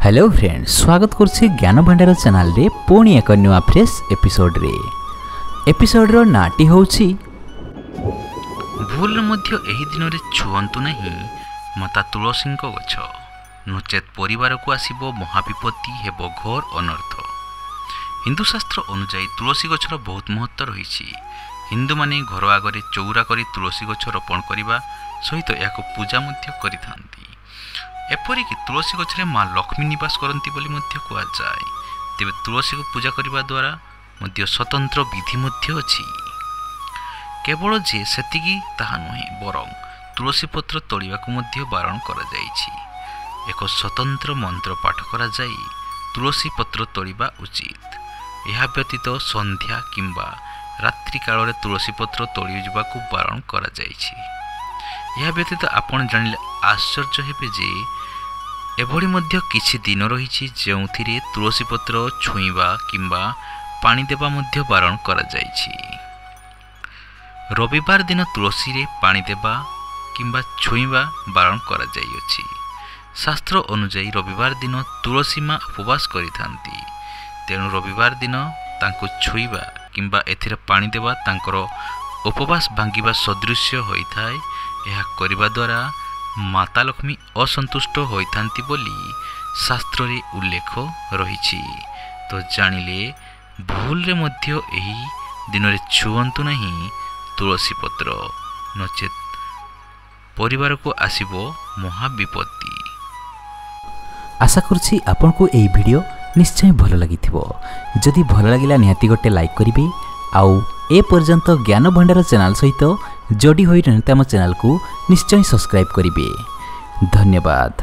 Hello friends, स्वागत करछि ज्ञान भंडार चैनल रे पुणी एक नुआ फ्रेश एपिसोड रो नाटी होछि भूल मध्य एही दिन रे छुअंतु नहीं माता तुलसी को गछ नचेत परिवार को आसीबो महाविपत्ति हेबो घोर अनर्थ। हिंदू शास्त्र अनुसार तुलसी गछर बहुत महत्व रही। हिंदू माने घर आगरे चौरा करी तुलसी गछ रोपण करने सहित याको पूजा मध्य करिथांती। एपरिक तुलसी गछरे माँ लक्ष्मी निवास करती बोली मध्य कुआ जाए। तेबे तुलसी को पूजा करने द्वारा मध्य स्वतंत्र विधि मध्य अछि। केवल जे सेतिकी ताहा नुहे बरं तुलसी पत्र तोड़िबा को मध्य बारण करा जाइछि। एक स्वतंत्र मंत्र पाठ करा जाई तुलसी पत्र तोड़िबा उचित। यह व्यतीत संध्या किंबा रात्रि काल तुलसी पत्र तोड़ी जावाक बारण करा जाइछि। यह व्यतीत आपण जानिले आश्चर्य हेबे जे एभली मध्य किछि दिन रही जोथिरे तुलसी पत्र छुईबा किंबा पानी देबा मध्य बारण करा जाइछि। रविवार दिन तुलसी रे पानी देबा किंबा छुईबा बारण करा जाइछि। शास्त्र अनुसार रविवार दिन तुलसी माँ उपवास करिथांती। तेणु रविवार दिन तांको छुईबा किंबा एथिरे पानी देबा तांकर उपवास भांगिबा सदृश्य होइथाय। यह करिबा द्वारा माता लक्ष्मी असंतुष्ट होइथांती बोली शास्त्र रे उल्लेख रहिछि। तो जानिले भूल रे मध्य एही दिन रे छुअंतु नहीं तुलसी पत्र नचेत परिवार को आसीबो महाविपत्ति। आशा करछि आपनको एही वीडियो निश्चय भल लागिथिबो। जदि भल लागिला निहाती गोटे लाइक करिवे आउ ए पर्यंत ज्ञान भंडार चैनल सहित जोड़ी होई रहते आम चैनल को निश्चय सब्सक्राइब करिवे। धन्यवाद।